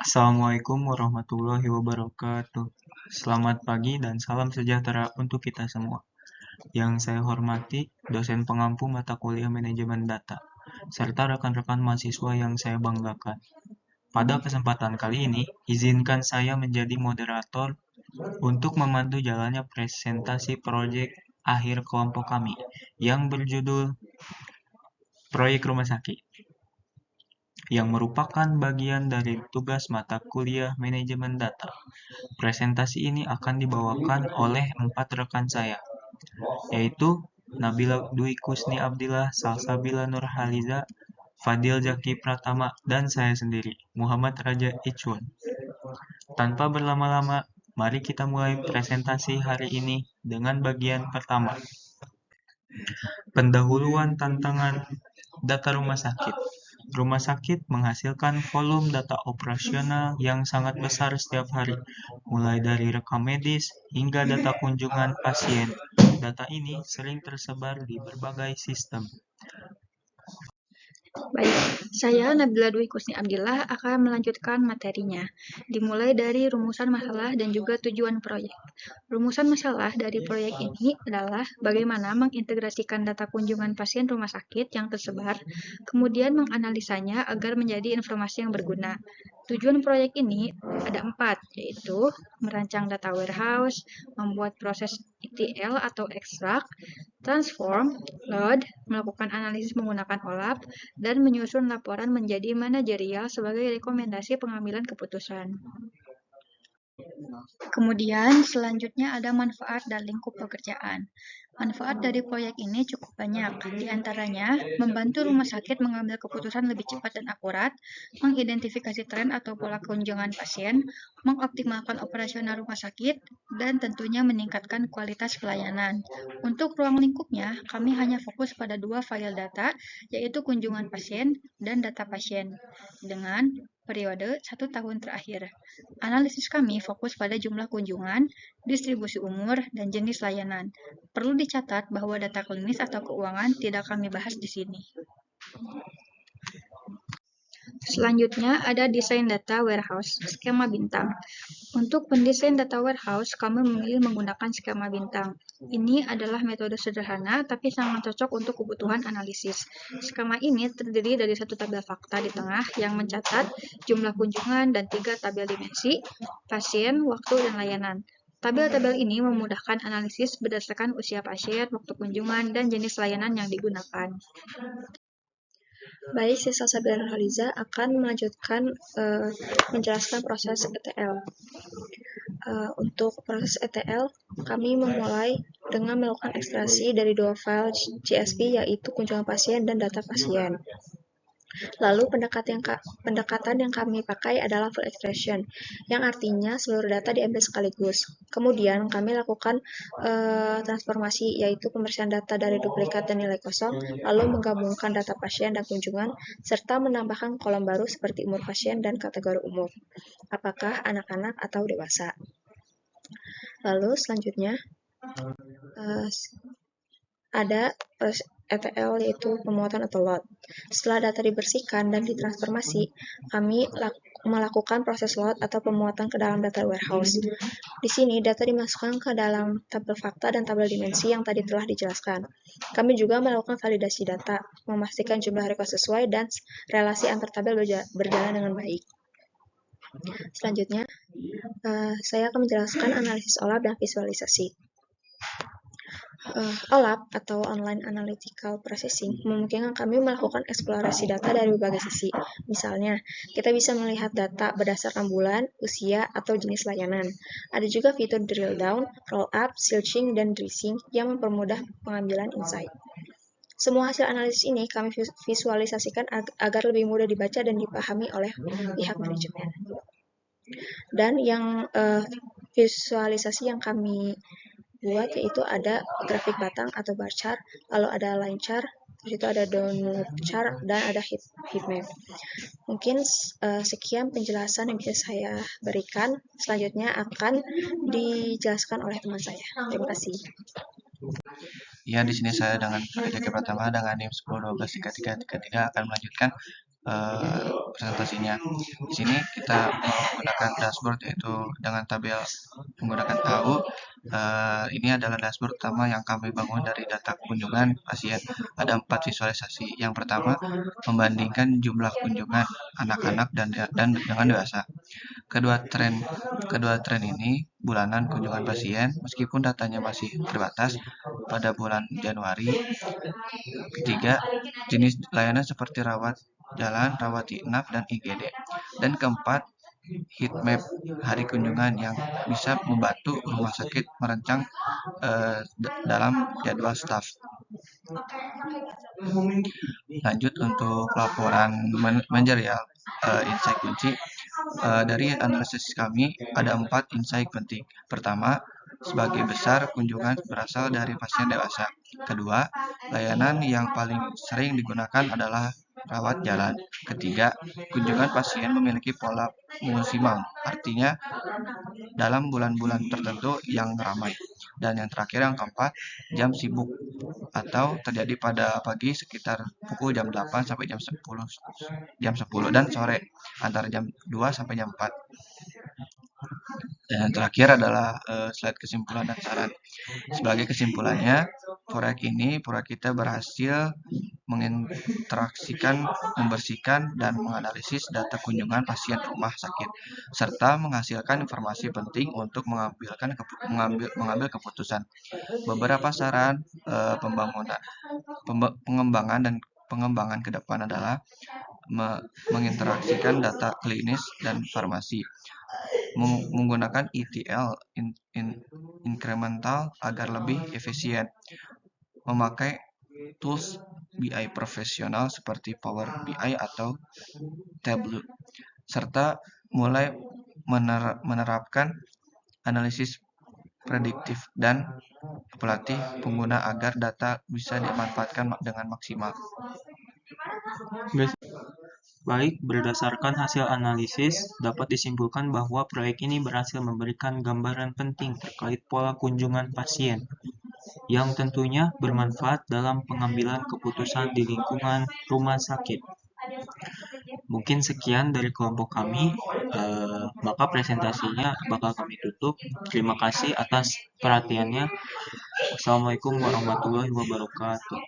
Assalamualaikum warahmatullahi wabarakatuh. Selamat pagi dan salam sejahtera untuk kita semua. Yang saya hormati, dosen pengampu mata kuliah manajemen data, serta rekan-rekan mahasiswa yang saya banggakan. Pada kesempatan kali ini, izinkan saya menjadi moderator untuk membantu jalannya presentasi proyek akhir kelompok kami yang berjudul Proyek Rumah Sakit, yang merupakan bagian dari tugas mata kuliah manajemen data. Presentasi ini akan dibawakan oleh 4 rekan saya, yaitu Nabila Dwi Kusni Abdillah, Salsabila Nurhaliza, Fadil Zaki Pratama, dan saya sendiri, Muhammad Raja Icwan. Tanpa berlama-lama, mari kita mulai presentasi hari ini dengan bagian pertama. Pendahuluan tantangan data rumah sakit. Rumah sakit menghasilkan volume data operasional yang sangat besar setiap hari, mulai dari rekam medis hingga data kunjungan pasien. Data ini sering tersebar di berbagai sistem. Baik, saya Nabila Dwi Kusni Abdillah akan melanjutkan materinya, dimulai dari rumusan masalah dan juga tujuan proyek. Rumusan masalah dari proyek ini adalah bagaimana mengintegrasikan data kunjungan pasien rumah sakit yang tersebar, kemudian menganalisanya agar menjadi informasi yang berguna. Tujuan proyek ini ada 4, yaitu merancang data warehouse, membuat proses ETL atau extract, transform, load, melakukan analisis menggunakan OLAP, dan menyusun laporan menjadi manajerial sebagai rekomendasi pengambilan keputusan. Kemudian selanjutnya ada manfaat dan lingkup pekerjaan. Manfaat dari proyek ini cukup banyak, di antaranya membantu rumah sakit mengambil keputusan lebih cepat dan akurat, mengidentifikasi tren atau pola kunjungan pasien, mengoptimalkan operasional rumah sakit, dan tentunya meningkatkan kualitas pelayanan. Untuk ruang lingkupnya, kami hanya fokus pada 2 file data, yaitu kunjungan pasien dan data pasien, dengan periode 1 tahun terakhir. Analisis kami fokus pada jumlah kunjungan, distribusi umur, dan jenis layanan. Perlu dicatat bahwa data klinis atau keuangan tidak kami bahas di sini. Selanjutnya ada desain data warehouse, skema bintang. Untuk pendesain data warehouse, kami memilih menggunakan skema bintang. Ini adalah metode sederhana, tapi sangat cocok untuk kebutuhan analisis. Skema ini terdiri dari 1 tabel fakta di tengah yang mencatat jumlah kunjungan dan 3 tabel dimensi, pasien, waktu, dan layanan. Tabel-tabel ini memudahkan analisis berdasarkan usia pasien, waktu kunjungan, dan jenis layanan yang digunakan. Baik, saya Salsabila Nurhaliza akan melanjutkan menjelaskan proses ETL. Untuk proses ETL, kami memulai dengan melakukan ekstraksi dari 2 file CSV, yaitu kunjungan pasien dan data pasien. Lalu pendekatan yang kami pakai adalah full extraction, yang artinya seluruh data diambil sekaligus. Kemudian kami lakukan transformasi, yaitu pembersihan data dari duplikat dan nilai kosong, lalu menggabungkan data pasien dan kunjungan, serta menambahkan kolom baru seperti umur pasien dan kategori umur, apakah anak-anak atau dewasa. Lalu selanjutnya ada ETL, yaitu pemuatan atau load. Setelah data dibersihkan dan ditransformasi, kami melakukan proses load atau pemuatan ke dalam data warehouse. Di sini data dimasukkan ke dalam tabel fakta dan tabel dimensi yang tadi telah dijelaskan. Kami juga melakukan validasi data, memastikan jumlah record sesuai dan relasi antar tabel berjalan dengan baik. Selanjutnya, saya akan menjelaskan analisis OLAP dan visualisasi. OLAP atau Online Analytical Processing memungkinkan kami melakukan eksplorasi data dari berbagai sisi. Misalnya, kita bisa melihat data berdasarkan bulan, usia, atau jenis layanan. Ada juga fitur drill down, roll up, searching, dan tracing yang mempermudah pengambilan insight. Semua hasil analisis ini kami visualisasikan agar lebih mudah dibaca dan dipahami oleh pihak manajemen. Dan yang visualisasi yang kami buat yaitu ada grafik batang atau bar chart, lalu ada line chart, terus itu ada download chart, dan ada heat map. Mungkin sekian penjelasan yang bisa saya berikan. Selanjutnya akan dijelaskan oleh teman saya. Terima kasih. Ya, di sini saya dengan Fadil Zaki Pratama dengan NIM 10123333 akan melanjutkan presentasinya. Di sini kita menggunakan dashboard, yaitu dengan tabel menggunakan AU. Ini adalah dashboard pertama yang kami bangun dari data kunjungan pasien. Ada 4 visualisasi. Yang pertama, membandingkan jumlah kunjungan anak-anak dan dengan dewasa. Kedua tren ini bulanan kunjungan pasien, meskipun datanya masih terbatas pada bulan Januari. Ketiga, jenis layanan seperti rawat jalan, rawat inap, dan IGD. Dan keempat, heat map hari kunjungan yang bisa membantu rumah sakit merancang dalam jadwal staff. Lanjut untuk laporan manajerial, insight kunci. Dari analisis kami ada 4 insight penting. Pertama, sebagai besar kunjungan berasal dari pasien dewasa. Kedua, layanan yang paling sering digunakan adalah rawat jalan. Ketiga, kunjungan pasien memiliki pola musiman, artinya dalam bulan-bulan tertentu yang ramai. Dan yang terakhir, yang keempat, jam sibuk atau terjadi pada pagi sekitar pukul jam 8 sampai jam 10 dan sore antara jam 2 sampai jam 4. Dan yang terakhir adalah slide kesimpulan dan saran. Sebagai kesimpulannya, proyek kita berhasil menginteraksikan, membersihkan, dan menganalisis data kunjungan pasien rumah sakit, serta menghasilkan informasi penting untuk mengambil keputusan. Beberapa saran pengembangan ke depan adalah menginteraksikan data klinis dan farmasi, menggunakan ETL incremental agar lebih efisien, memakai tools BI profesional seperti Power BI atau Tableau, serta mulai menerapkan analisis prediktif dan pelatih pengguna agar data bisa dimanfaatkan dengan maksimal. Baik, berdasarkan hasil analisis, dapat disimpulkan bahwa proyek ini berhasil memberikan gambaran penting terkait pola kunjungan pasien, yang tentunya bermanfaat dalam pengambilan keputusan di lingkungan rumah sakit. Mungkin sekian dari kelompok kami, maka presentasinya bakal kami tutup. Terima kasih atas perhatiannya. Wassalamualaikum warahmatullahi wabarakatuh.